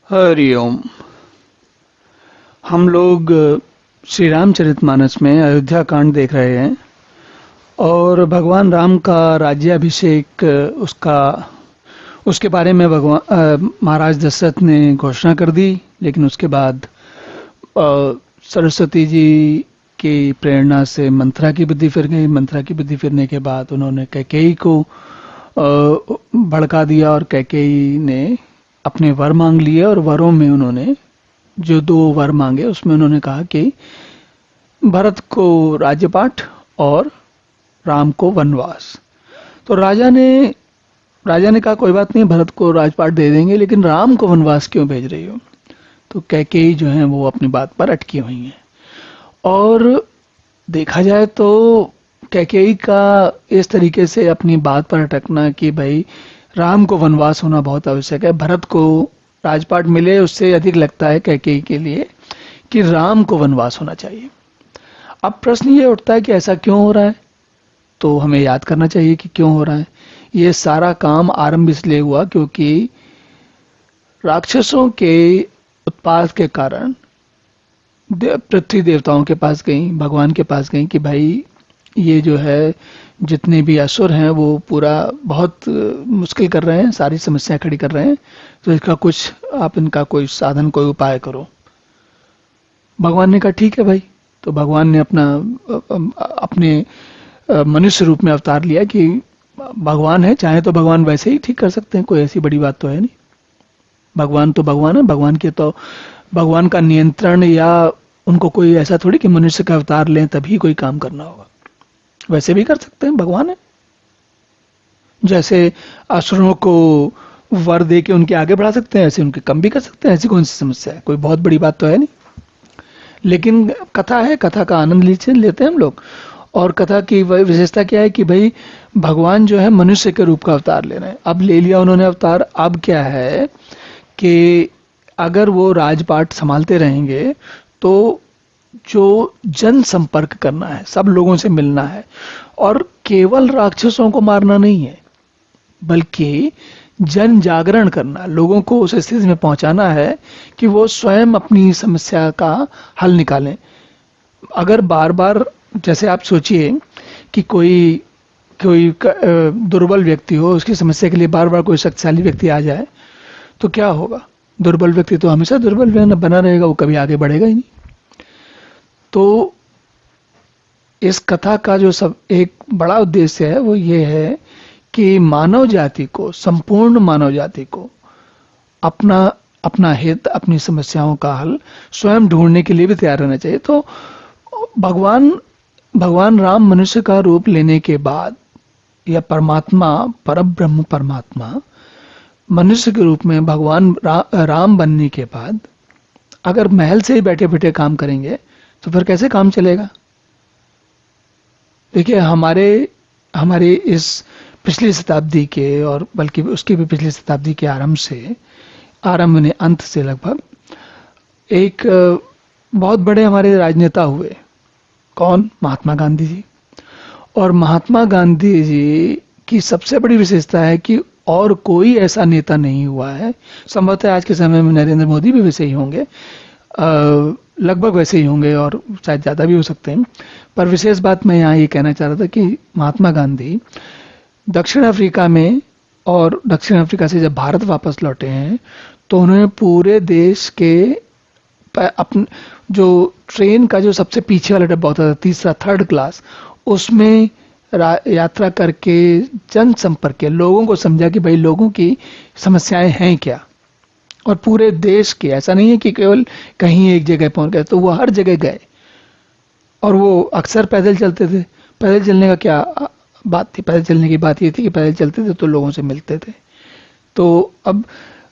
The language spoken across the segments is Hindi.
हरिओम। हम लोग श्री रामचरितमानस में अयोध्या कांड देख रहे हैं और भगवान राम का राज्याभिषेक उसका उसके बारे में भगवान महाराज दशरथ ने घोषणा कर दी। लेकिन उसके बाद सरस्वती जी की प्रेरणा से मंथरा की बुद्धि फिर गई। मंथरा की बुद्धि फिरने के बाद उन्होंने कैकेयी को भड़का दिया और कैकेयी ने अपने वर मांग लिए और वरों में उन्होंने जो 2 वर मांगे उसमें उन्होंने कहा कि भरत को राज्यपाठ और राम को वनवास। तो राजा ने कहा कोई बात नहीं, भरत को राजपाट दे देंगे, लेकिन राम को वनवास क्यों भेज रही हो? तो कैकेयी जो है वो अपनी बात पर अटकी हुई हैं। और देखा जाए तो कैकेयी का इस तरीके से अपनी बात पर अटकना कि भाई राम को वनवास होना बहुत आवश्यक है, भरत को राजपाट मिले, उससे अधिक लगता है कैकेयी के लिए कि राम को वनवास होना चाहिए। अब प्रश्न ये उठता है कि ऐसा क्यों हो रहा है? तो हमें याद करना चाहिए कि क्यों हो रहा है। ये सारा काम आरंभ इसलिए हुआ क्योंकि राक्षसों के उत्पात के कारण पृथ्वी देवताओं के पास गई, भगवान के पास गई कि भाई ये जो है जितने भी असुर हैं वो पूरा बहुत मुश्किल कर रहे हैं, सारी समस्या खड़ी कर रहे हैं, तो इसका कुछ आप इनका कोई साधन कोई उपाय करो। भगवान ने कहा ठीक है भाई। तो भगवान ने अपने मनुष्य रूप में अवतार लिया कि भगवान है, चाहे तो भगवान वैसे ही ठीक कर सकते हैं, कोई ऐसी बड़ी बात तो है नहीं। भगवान तो भगवान है, भगवान का नियंत्रण या उनको कोई ऐसा थोड़ी कि मनुष्य का अवतार लें तभी कोई काम करना होगा, वैसे भी कर सकते हैं, भगवान है। जैसे असुरों को वर दे के उनके आगे बढ़ा सकते हैं, ऐसे उनके कम भी कर सकते हैं, ऐसी कौन सी समस्या है, कोई बहुत बड़ी बात तो है नहीं। लेकिन कथा है, कथा का आनंद लेते हैं हम लोग। और कथा की विशेषता क्या है कि भाई भगवान जो है मनुष्य के रूप का अवतार ले रहे हैं। अब ले लिया उन्होंने अवतार, अब क्या है कि अगर वो राजपाट संभालते रहेंगे तो जो जन संपर्क करना है, सब लोगों से मिलना है, और केवल राक्षसों को मारना नहीं है बल्कि जन जागरण करना, लोगों को उस स्थिति में पहुंचाना है कि वो स्वयं अपनी समस्या का हल निकालें। अगर बार बार, जैसे आप सोचिए कि कोई कोई दुर्बल व्यक्ति हो, उसकी समस्या के लिए बार बार कोई शक्तिशाली व्यक्ति आ जाए तो क्या होगा? दुर्बल व्यक्ति तो हमेशा दुर्बल बना रहेगा, वो कभी आगे बढ़ेगा ही नहीं। तो इस कथा का जो सब एक बड़ा उद्देश्य है वो ये है कि मानव जाति को, संपूर्ण मानव जाति को अपना अपना हित, अपनी समस्याओं का हल स्वयं ढूंढने के लिए भी तैयार रहना चाहिए। तो भगवान राम मनुष्य का रूप लेने के बाद, या परमात्मा, परब्रह्म परमात्मा मनुष्य के रूप में भगवान राम बनने के बाद अगर महल से ही बैठे बैठे काम करेंगे तो फिर कैसे काम चलेगा? देखिए हमारे इस पिछली शताब्दी के, और बल्कि उसकी भी पिछली शताब्दी के आरंभ ने अंत से लगभग एक बहुत बड़े हमारे राजनेता हुए। कौन? महात्मा गांधी जी। और महात्मा गांधी जी की सबसे बड़ी विशेषता है कि और कोई ऐसा नेता नहीं हुआ है, संभवतः आज के समय में नरेंद्र मोदी भी वैसे ही होंगे, लगभग वैसे ही होंगे और शायद ज़्यादा भी हो सकते हैं। पर विशेष बात मैं यहाँ ये कहना चाह रहा था कि महात्मा गांधी दक्षिण अफ्रीका में, और दक्षिण अफ्रीका से जब भारत वापस लौटे हैं तो उन्होंने पूरे देश के अपने जो ट्रेन का जो सबसे पीछे वाला डब्बा होता था, तीसरा, 3rd क्लास, उसमें यात्रा करके जन संपर्क के लोगों को समझा कि भाई लोगों की समस्याएं हैं क्या, और पूरे देश के, ऐसा नहीं है कि केवल कहीं एक जगह पहुंच गए, तो वो हर जगह गए। और वो अक्सर पैदल चलते थे। पैदल चलने का क्या बात थी? पैदल चलने की बात ये थी कि पैदल चलते थे तो लोगों से मिलते थे। तो अब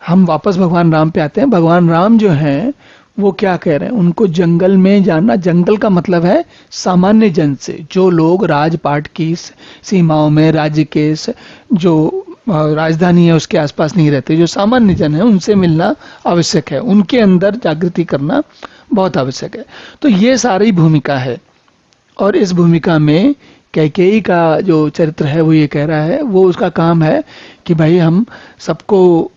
हम वापस भगवान राम पे आते हैं। भगवान राम जो हैं वो क्या कह रहे हैं? उनको जंगल में जाना, जंगल का मतलब है सामान्य जन से, जो लोग राजपाट की सीमाओं में, राज्य के जो राजधानी है उसके आसपास नहीं रहते, जो सामान्य जन है, उनसे मिलना आवश्यक है, उनके अंदर जागृति करना बहुत आवश्यक है। तो ये सारी भूमिका है। और इस भूमिका में कैकेयी का जो चरित्र है वो ये कह रहा है, वो उसका काम है कि भाई हम सबको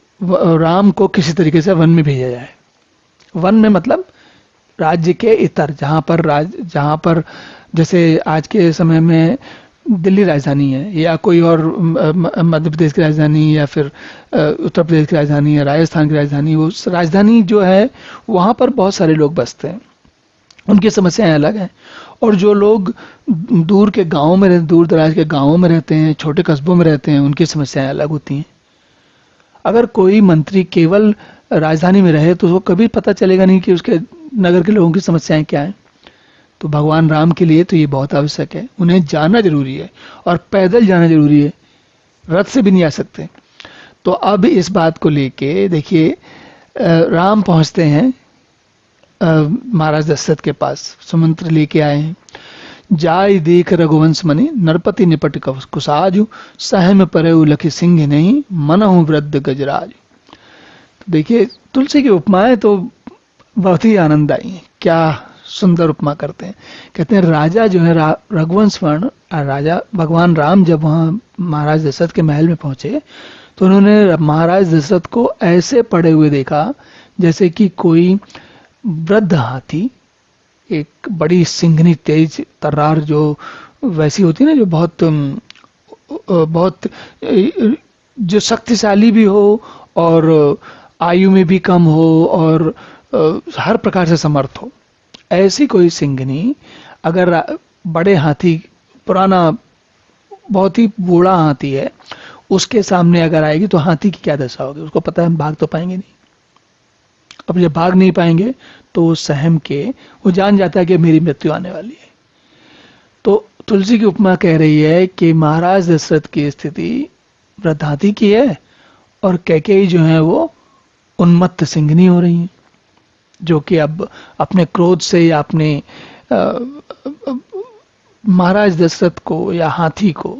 राम को किसी तरीके से वन में भेजा जाए। वन में मतलब राज्य के इतर, जहां पर जैसे आज के समय में दिल्ली राजधानी है, या कोई और मध्य प्रदेश की राजधानी, या फिर उत्तर प्रदेश की राजधानी, या राजस्थान की राजधानी, वो राजधानी जो है वहां पर बहुत सारे लोग बसते हैं, उनकी समस्याएं अलग हैं। और जो लोग दूर के गांवों में, दूर दराज के गांवों में रहते हैं, छोटे कस्बों में रहते हैं, उनकी समस्याएं अलग होती हैं। अगर कोई मंत्री केवल राजधानी में रहे तो उसको कभी पता चलेगा नहीं कि उसके नगर के लोगों की समस्याएं क्या हैं। तो भगवान राम के लिए तो ये बहुत आवश्यक है, उन्हें जाना जरूरी है, और पैदल जाना जरूरी है, रथ से भी नहीं आ सकते। तो अब इस बात को लेके देखिए, राम पहुंचते हैं महाराज दशरथ के पास, सुमंत्र लेके आए हैं। जाय देख रघुवंश मनि, नरपति निपट कुसाजु, सहम परे लखि सिंह नहीं, मनहु वृद्ध गजराज। तो देखिए, तुलसी की उपमाएं तो बहुत ही आनंददायी हैं। क्या सुंदर उपमा करते हैं। कहते हैं राजा जो है रघुवंश वर्ण, राजा भगवान राम जब वहाँ महाराज दशरथ के महल में पहुंचे तो उन्होंने महाराज दशरथ को ऐसे पड़े हुए देखा जैसे कि कोई वृद्ध हाथी, एक बड़ी सिंघनी तेज तर्रार जो वैसी होती है ना, जो बहुत जो शक्तिशाली भी हो और आयु में भी कम हो और हर प्रकार से समर्थ हो, ऐसी कोई सिंघनी अगर बड़े हाथी, पुराना बहुत ही बूढ़ा हाथी है, उसके सामने अगर आएगी तो हाथी की क्या दशा होगी। उसको पता है हम भाग तो पाएंगे नहीं। अब जब भाग नहीं पाएंगे तो वो सहम के, वो जान जाता है कि मेरी मृत्यु आने वाली है। तो तुलसी की उपमा कह रही है कि महाराज दशरथ की स्थिति वृद्ध हाथी की है और कैकेयी जो है वो उन्मत्त सिंघनी हो रही है, जो कि अब अपने क्रोध से या अपने महाराज दशरथ को या हाथी को,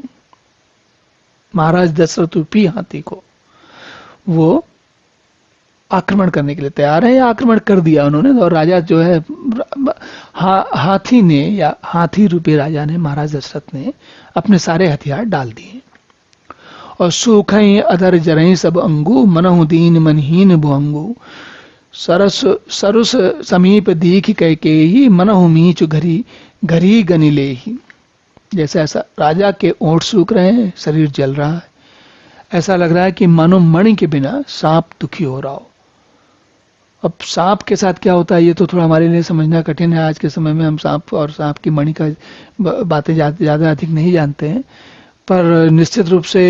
महाराज दशरथ रूपी हाथी को वो आक्रमण करने के लिए तैयार है, या आक्रमण कर दिया उन्होंने। और राजा जो है हाथी ने, या हाथी रूपी राजा ने, महाराज दशरथ ने अपने सारे हथियार डाल दिए। और सूखई अधर जरई सब अंगू, मनहु दीन मनहीन भुअंगू, सरुस समीप दीख कैकेयी, मनहु मीच घरी घरी गनि लेही। जैसे ऐसा राजा के ओंठ सूख रहे हैं, शरीर जल रहा है, ऐसा लग रहा है कि मानो मणि के बिना सांप दुखी हो रहा हो। अब सांप के साथ क्या होता है ये तो थोड़ा हमारे लिए समझना कठिन है। आज के समय में हम सांप और सांप की मणि का बातें ज़्यादा अधिक नहीं जानते हैं, पर निश्चित रूप से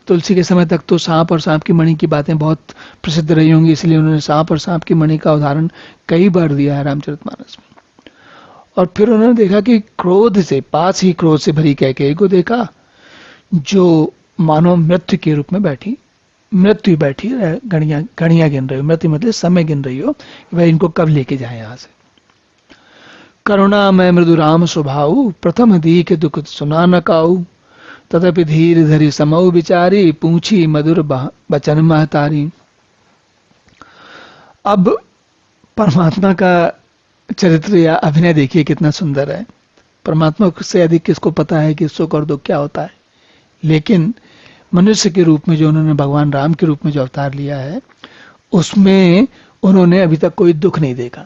तुलसी के समय तक तो सांप और सांप की मणि की बातें बहुत प्रसिद्ध रही होंगी, इसलिए उन्होंने सांप और सांप की मणि का उदाहरण कई बार दिया है रामचरितमानस में। और फिर उन्होंने देखा कि क्रोध से, पास ही क्रोध से भरी कैकेयी को देखा, जो मानो मृत्यु के रूप में बैठी, मृत्यु बैठी घड़ियां गिन रही हो, मृत्यु मतलब समय गिन रही हो कि भाई इनको कब लेके जाए यहां से। करुणा में मृदु राम स्वभाव, प्रथम दीख दुख सुना न काऊ, तदपि धीर धरी समऊ विचारी, पूछी मधुर बचन महतारी। अब परमात्मा का चरित्र या अभिनय देखिए कितना सुंदर है। परमात्मा से अधिक किसको पता है कि सुख और दुख क्या होता है। लेकिन मनुष्य के रूप में जो उन्होंने भगवान राम के रूप में जो अवतार लिया है, उसमें उन्होंने अभी तक कोई दुख नहीं देखा।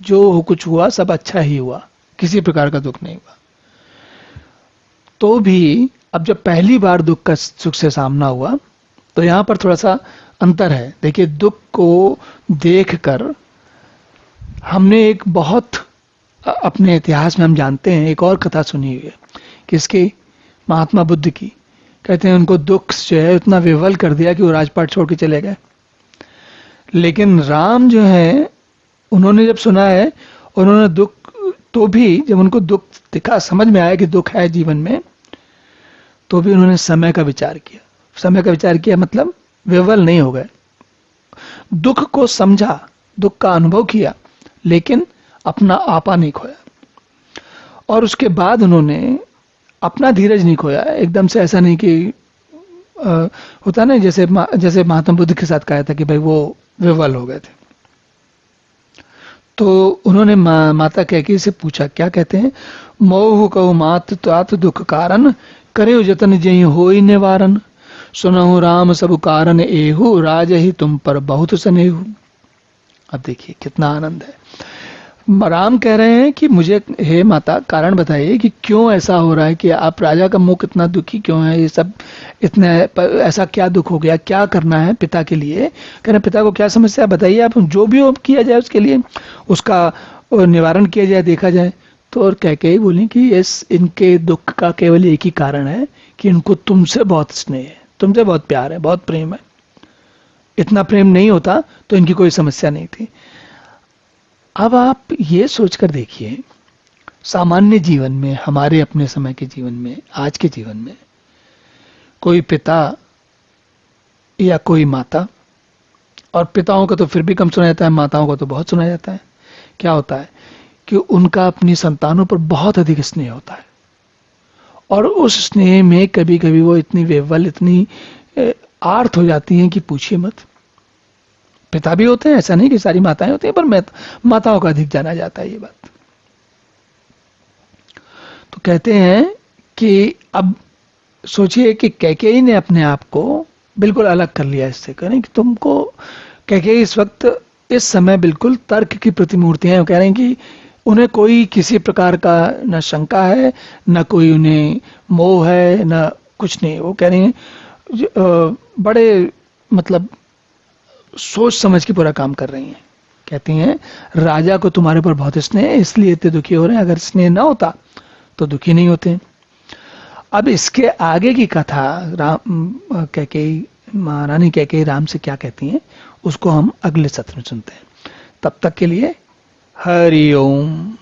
जो कुछ हुआ सब अच्छा ही हुआ, किसी प्रकार का दुख नहीं हुआ। तो भी अब जब पहली बार दुख का सुख से सामना हुआ तो यहां पर थोड़ा सा अंतर है। देखिए, दुख को देखकर हमने एक बहुत, अपने इतिहास में हम जानते हैं, एक और कथा सुनी हुई है किसकी, महात्मा बुद्ध की। कहते हैं उनको दुख जो है उतना विह्वल कर दिया कि वो राजपाट छोड़ के चले गए। लेकिन राम जो है, उन्होंने जब सुना है, उन्होंने दुख, तो भी जब उनको दुख दिखा, समझ में आया कि दुख है जीवन में, तो भी उन्होंने समय का विचार किया। समय का विचार किया मतलब विह्वल नहीं हो गए, दुख को समझा, दुख का अनुभव किया, लेकिन अपना आपा नहीं खोया। और उसके बाद उन्होंने अपना धीरज नहीं खोया। एकदम से ऐसा नहीं कि होता ना, जैसे महात्मा बुद्ध के साथ कहा था कि भाई वो विह्वल हो गए थे। तो उन्होंने माता कैकेयी से पूछा, क्या कहते हैं, मोहु कहु मात तात दुख कारण, करे जतन जई होई निवारण, सुनहु राम सब कारण एहु, राज ही तुम पर बहुत स्नेहु। अब देखिए कितना आनंद है। राम कह रहे हैं कि मुझे, हे माता, कारण बताइए कि क्यों ऐसा हो रहा है कि आप राजा का मुख इतना दुखी क्यों है, ये सब इतना ऐसा क्या दुख हो गया, क्या करना है पिता के लिए। कह रहे हैं पिता को क्या समस्या है बताइए, आप जो भी हो किया जाए उसके लिए, उसका निवारण किया जाए, देखा जाए। तो और कह के ही बोली कि इस इनके दुख का केवल एक ही कारण है कि इनको तुमसे बहुत स्नेह है, तुमसे बहुत प्यार है, बहुत प्रेम है। इतना प्रेम नहीं होता तो इनकी कोई समस्या नहीं थी। अब आप ये सोचकर देखिए, सामान्य जीवन में, हमारे अपने समय के जीवन में, आज के जीवन में, कोई पिता या कोई माता, और पिताओं का तो फिर भी कम सुना जाता है, माताओं का तो बहुत सुना जाता है, क्या होता है कि उनका अपनी संतानों पर बहुत अधिक स्नेह होता है। और उस स्नेह में कभी कभी वो इतनी विह्वल, इतनी आर्त हो जाती हैं कि पूछिए मत। पिता भी होते हैं, ऐसा नहीं कि सारी माताएं होती हैं, पर माताओं का अधिक जाना जाता है ये बात। तो कहते हैं कि अब सोचिए कि कैकेयी ने अपने आप को बिल्कुल अलग कर लिया इससे। कह रहे हैं कि तुमको, कैकेयी इस वक्त, इस समय बिल्कुल तर्क की प्रतिमूर्तियां हैं। वो कह रहे हैं कि उन्हें कोई किसी प्रकार का न शंका है, न कोई उन्हें मोह है, न कुछ नहीं। वो कह रहे हैं बड़े मतलब सोच समझ के पूरा काम कर रही हैं। कहती हैं राजा को तुम्हारे पर बहुत स्नेह है, इसलिए इतने दुखी हो रहे हैं, अगर स्नेह ना होता तो दुखी नहीं होते। अब इसके आगे की कथा राम कैकेयी, महारानी कैकेयी राम से क्या कहती हैं उसको हम अगले सत्र में सुनते हैं। तब तक के लिए हरि ओम।